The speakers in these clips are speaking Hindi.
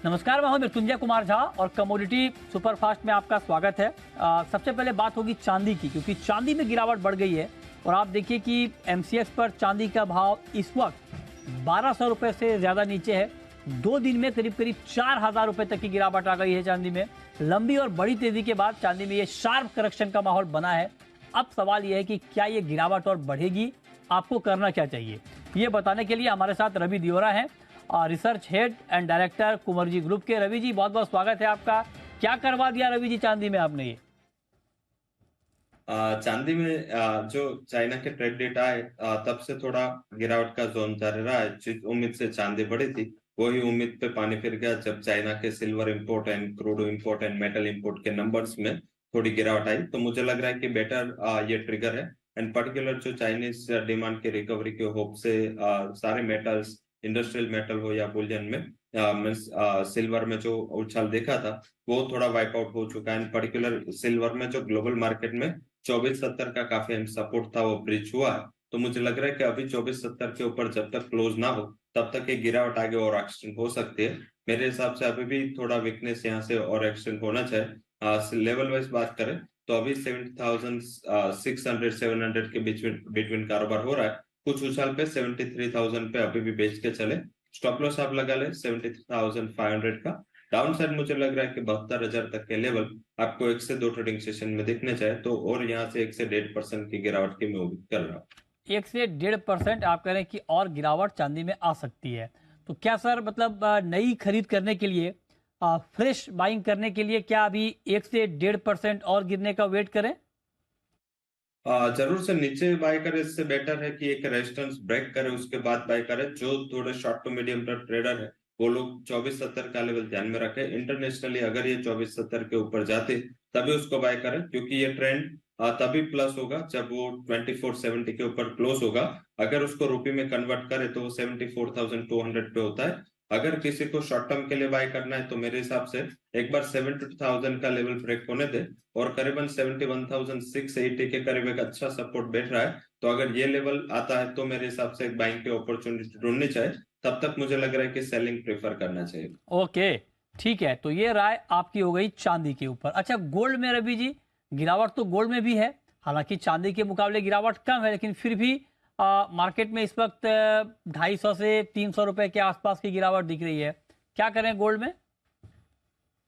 नमस्कार, मैं हूं मृत्युंजय कुमार झा और कमोडिटी सुपरफास्ट में आपका स्वागत है। सबसे पहले बात होगी चांदी की, क्योंकि चांदी में गिरावट बढ़ गई है और आप देखिए कि एमसीएक्स पर चांदी का भाव इस वक्त 1200 रुपये से ज़्यादा नीचे है। 2 दिन में करीब करीब 4000 रुपये तक की गिरावट आ गई है चांदी में। लंबी और बड़ी तेजी के बाद चांदी में ये शार्प करेक्शन का माहौल बना है। अब सवाल ये है कि क्या ये गिरावट और बढ़ेगी, आपको करना क्या चाहिए, ये बताने के लिए हमारे साथ रवि दियोरा हैं, research head and director Kunvarji Group के। रवि जी, बहुत बहुत स्वागत है आपका। क्या करवा दिया रवि जी चांदी में आपने ये? चांदी में जो चाइना के ट्रेड डेटा है तब से थोड़ा गिरावट का जोन जारी रहा है। जिस उम्मीद से चांदी बढ़ी थी वही उम्मीद पे पानी फिर गया जब चाइना के silver import and crude import and metal import के नंबर्स में थोड़ी गिरावट आई। तो मुझे लग रहा है कि बेटर ये ट्रिगर है एंड पर्टिकुलर जो चाइनीज डिमांड के रिकवरी के होप से सारे मेटल्स, इंडस्ट्रियल मेटल हो या बुलियन में मीन्स सिल्वर में जो उछाल देखा था वो थोड़ा वाइप आउट हो चुका है। एंड पर्टिकुलर सिल्वर में जो ग्लोबल मार्केट में 2470 का काफी सपोर्ट था वो ब्रिज हुआ है। तो मुझे लग रहा है कि अभी 2470 के ऊपर जब तक क्लोज ना हो तब तक ये गिरावट आगे और एक्सटेंड हो सकती है। मेरे हिसाब से अभी भी थोड़ा वीकनेस यहाँ से और एक्सटेंड होना चाहिए। लेवल वाइज बात करें तो अभी 70,600 700 के बीच में बिटवीन कारोबार हो रहा है। कुछ उछाल पे 73,000 पे अभी भी बेच के चले। स्टॉप लॉस आप लगा ले 73,500 का। डाउन साइड मुझे लग रहा है कि 72,000 तक के लेवल आपको 1 से 2 ट्रेडिंग सेशन में दिखने चाहिए। तो और यहाँ से 1 से 1.5% की गिरावट की मैं उम्मीद कर रहा हूँ। 1 से 1.5% आप कह रहे हैं कि और गिरावट चांदी में आ सकती है। तो क्या सर, मतलब नई खरीद करने के लिए, फ्रेश बाइंग करने के लिए क्या अभी 1 से 1.5% और गिरने का वेट करें? जरूर से नीचे बाय करे, इससे बेटर है कि एक रेजिस्टेंस ब्रेक करे उसके बाद बाय करे। जो थोड़े short to medium term trader है वो लोग 2470 का लेवल ध्यान में रखे। इंटरनेशनली अगर ये 2470 के ऊपर जाते तभी उसको बाय करें, क्योंकि ये ट्रेंड तभी प्लस होगा जब वो 2470 के ऊपर क्लोज होगा। अगर उसको रुपये में कन्वर्ट करे तो वो 74,200 पे होता है। अगर किसी को शॉर्ट टर्म के लिए बाय करना है तो मेरे हिसाब से एक बार 70,000 का लेवल ब्रेक होने दे और करीबन 71,680 के करीब एक अच्छा सपोर्ट बैठ रहा है। तो अगर ये लेवल आता है तो मेरे हिसाब से एक बाइंग की अपॉर्चुनिटी ढूंढनी चाहिए। तब तक मुझे लग रहा है कि सेलिंग प्रेफर करना चाहिए। ओके, ठीक है। तो ये राय आपकी हो गई चांदी के ऊपर। अच्छा, गोल्ड में रवि जी, गिरावट तो गोल्ड में भी है, हालांकि चांदी के मुकाबले गिरावट कम है, लेकिन फिर भी मार्केट में इस वक्त 250 से 300 रुपए के आसपास की गिरावट दिख रही है। क्या करें गोल्ड में?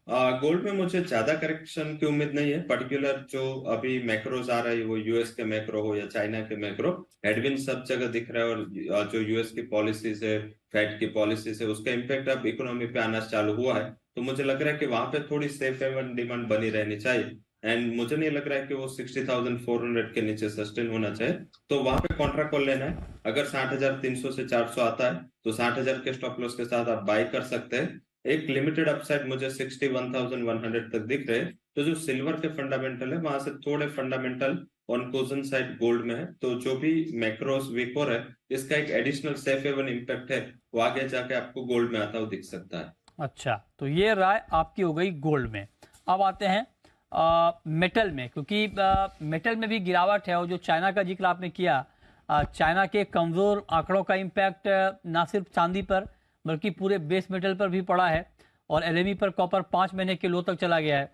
गोल्ड में मुझे ज्यादा करेक्शन की उम्मीद नहीं है। पर्टिकुलर जो अभी मैक्रोज आ रहा है वो यूएस के मैक्रो हो या चाइना के मैक्रो, हेडविन सब जगह दिख रहा है। और जो यूएस की पॉलिसीज है, फेड की पॉलिसीज है, उसका इम्पैक्ट अब इकोनॉमी पे आना चालू हुआ है। तो मुझे लग रहा है कि वहां पे थोड़ी सेफ हेवन डिमांड बनी रहनी चाहिए। एंड मुझे नहीं लग रहा है कि वो 60,400 के नीचे सस्टेन होना चाहिए। तो वहां पे कॉन्ट्रा कॉल लेना है। अगर 60,300 से 400 आता है तो 60,000 के स्टॉप लॉस के साथ आप बाय कर सकते हैं। एक लिमिटेड अपसाइड मुझे 61,100 तक दिख रहे हैं। तो जो सिल्वर के फंडामेंटल है वहां से थोड़े fundamental on poison side gold में है। तो जो भी मैक्रोस वीक हो रहा है इसका एक एडिशनल सेफ हेवन इम्पैक्ट है, वो आगे जाके आपको गोल्ड में आता हुआ दिख सकता है। अच्छा, तो ये राय आपकी हो गई गोल्ड में। अब आते हैं मेटल में, क्योंकि मेटल में भी गिरावट है और जो चाइना का जिक्र आपने किया, चाइना के कमज़ोर आंकड़ों का इम्पैक्ट ना सिर्फ चांदी पर बल्कि पूरे बेस मेटल पर भी पड़ा है और एलएमई पर कॉपर 5 महीने के लो तक चला गया है।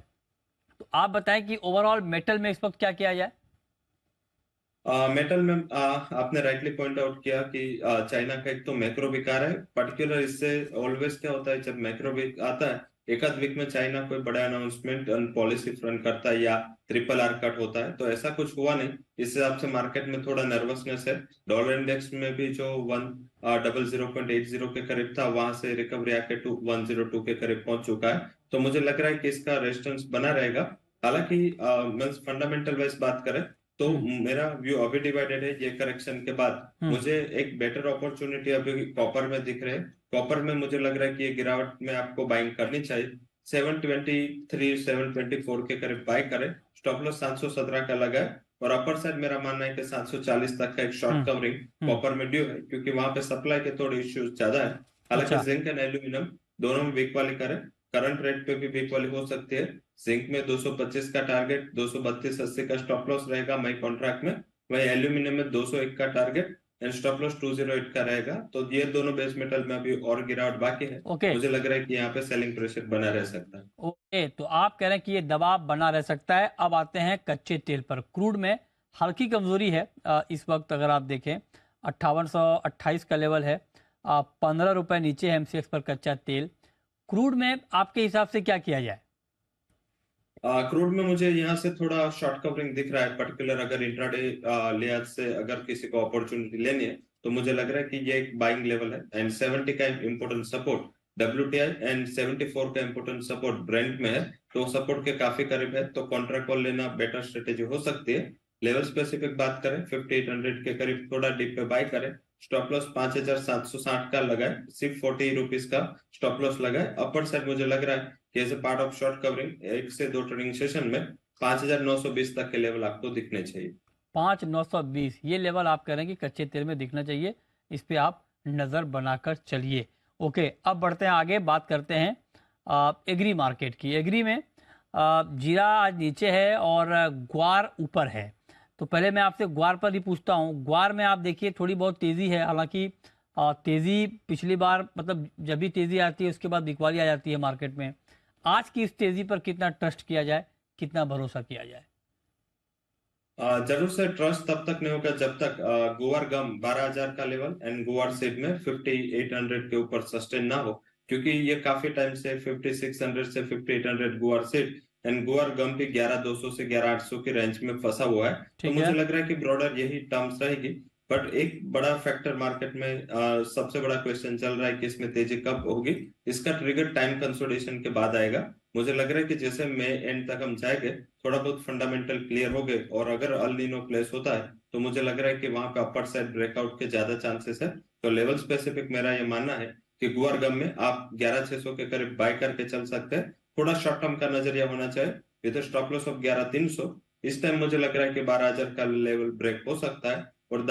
तो आप बताएं कि ओवरऑल मेटल में इस वक्त क्या किया जाए? मेटल में आपने राइटली पॉइंट आउट किया कि चाइना का एक तो मैक्रो विकार है। पर्टिकुलर इससे ऑलवेज क्या होता है, जब मैक्रो वीक आता है एक आध वीक में चाइना कोई बड़ा अनाउंसमेंट ऑन पॉलिसी फ्रंट करता है या ट्रिपल आर कट होता है। तो ऐसा कुछ हुआ नहीं, इस हिसाब से मार्केट में थोड़ा नर्वसनेस है। डॉलर इंडेक्स में भी जो 100.80 के करीब था वहां से रिकवरी आके 102 के करीब पहुंच चुका है। तो मुझे लग रहा है कि इसका रेजिस्टेंस बना रहेगा। हालांकि फंडामेंटल वाइज बात करें तो हम्म। मेरा व्यू अभी डिवाइडेड है। ये करेक्शन के बाद हम्म। मुझे एक बेटर अपॉर्चुनिटी अभी कॉपर में दिख रहे हैं। कॉपर में मुझे लग रहा है कि ये गिरावट में आपको बाइंग करनी चाहिए। 723 724 के करीब बाय करें। स्टॉप लॉस 717 का लगा है और अपर साइड मेरा मानना है कि 740 तक का एक शॉर्ट हम्म। कवरिंग हम्म। कॉपर में ड्यू है, क्योंकि वहां पे सप्लाई के थोड़े इश्यूज ज्यादा है। हालांकि अच्छा। जिंक एंड एल्यूमिनियम दोनों में वीक वाली करें, करंट रेट पे भी वीक वाली हो सकती है। जिंक में 225 का टारगेट, 232.80 का स्टॉप लॉस रहेगा मई कॉन्ट्रैक्ट में। वही एल्यूमिनियम में 201 का टारगेट, एंड स्टॉप लॉस 208 का रहेगा। तो ये दोनों बेस मेटल में अभी और गिरावट बाकी है। ओके मुझे लग रहा है कि यहाँ पे सेलिंग प्रेशर बना रह सकता है। ओके, तो आप कह रहे हैं कि ये दबाव बना रह सकता है। अब आते हैं कच्चे तेल पर। क्रूड में हल्की कमजोरी है इस वक्त, अगर आप देखें 5828 का लेवल है, 15 रुपए नीचे है एमसीएक्स पर कच्चा तेल। क्रूड में आपके हिसाब से क्या किया जाए? क्रूड में मुझे यहाँ से थोड़ा शॉर्ट कवरिंग दिख रहा है, पर्टिकुलर अगर इंट्राडे लिहाज से अगर किसी को अपॉर्चुनिटी लेनी है तो मुझे लग रहा है कि ये एक बाइंग लेवल है। एंड 70 का इंपोर्टेंट सपोर्ट WTI एंड 74 का इंपोर्टेंट सपोर्ट ब्रेंट में है, तो सपोर्ट के काफी करीब है, तो कॉन्ट्रा कॉल लेना बेटर स्ट्रेटेजी हो सकती है। लेवल स्पेसिफिक बात करें 5800 के करीब थोड़ा डीप पे बाय करें। स्टॉप लॉस 5760 का लगाए, सिर्फ 40 रुपीज का स्टॉप लॉस लगाए। अपर साइड मुझे लग रहा है कि as a part of short covering 1 से 2 ट्रेडिंग सेशन में 5920 तक के लेवल आपको दिखने चाहिए। 5920 ये लेवल आप कह रहे हैं कि कच्चे तेल में दिखना चाहिए, इस पे आप नज़र बनाकर चलिए। ओके, अब बढ़ते हैं आगे, बात करते हैं एग्री मार्केट की। एग्री में जीरा आज नीचे है और ग्वार ऊपर है। तो पहले मैं आपसे ग्वार पर ही पूछता हूँ। ग्वार में आप देखिए थोड़ी बहुत तेज़ी है, हालांकि तेज़ी पिछली बार मतलब जब भी तेज़ी आती है उसके बाद बिकवाली आ जाती है मार्केट में। आज की इस तेज़ी पर कितना ट्रस्ट किया जाए, कितना भरोसा किया जाए? जरूर से ट्रस्ट तब तक नहीं होगा जब तक गुआर गम 12,000 का लेवल एंड गुआर सीड में 5800 के ऊपर सस्टेन ना हो, क्योंकि ये काफी टाइम से 5600 से 5800 गुआर सीड एंड गुआर गम भी 11,200 से 11,800 की रेंज में फंसा हुआ है। तो ठीक मुझे है। लग रहा है कि ब्रॉडर यही टर्म्स रहेगी। बट एक बड़ा फैक्टर मार्केट में सबसे बड़ा क्वेश्चन चल रहा है कि इसमें तेजी कब होगी। इसका ट्रिगर टाइम कंसोलिडेशन के बाद आएगा। मुझे लग रहा है कि जैसे मई एंड तक हम जाएंगे, थोड़ा बहुत फंडामेंटल क्लियर हो गए और अगर अल नीनो प्लेस होता है तो मुझे लग रहा है कि वहां पे अपर साइड ब्रेकआउट के ज्यादा चांसेस है। तो लेवल स्पेसिफिक मेरा ये मानना है कि गुआर गम में आप 11,600 के करीब बाय करके चल सकते हैं। थोड़ा शॉर्ट टर्म का नजरिया होना चाहिए विद स्टॉप लॉस ऑफ 11,300। इस टाइम मुझे लग रहा है कि 12,000 का लेवल ब्रेक हो सकता है और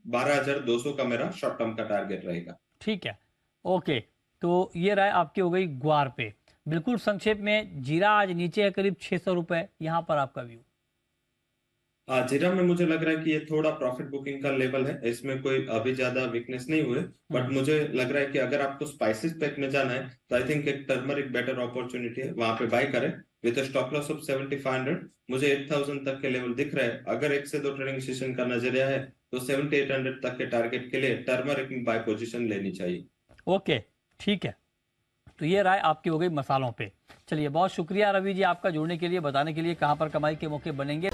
12,200 का मेरा शॉर्ट टर्म का टारगेट रहेगा। ठीक है। ओके, तो ये राय आपकी हो गई ग्वार पे। बिल्कुल संक्षेप में, जीरा आज नीचे है करीब 600 रुपए, यहाँ पर आपका व्यू? जीरा में मुझे लग रहा है कि ये थोड़ा प्रॉफिट बुकिंग का लेवल है, इसमें कोई अभी ज्यादा वीकनेस नहीं हुए। बट मुझे लग रहा है कि अगर आपको स्पाइसेस पैक में जाना है तो आई थिंक एक टर्मरिक बेटर अपॉर्चुनिटी है, वहां पे बाय करें विद स्टॉप लॉस ऑफ 7500। मुझे 8000 तक के लेवल दिख रहा है। अगर 1 से 2 ट्रेडिंग सेशन का नजरिया है तो 7800 तक के टारगेट के लिए टर्मरिक में बाय पोजीशन लेनी चाहिए। ओके, ठीक है। तो ये राय आपकी हो गई मसालों पे। चलिए, बहुत शुक्रिया रवि जी आपका जुड़ने के लिए, बताने के लिए कहाँ पर कमाई के मौके बनेंगे।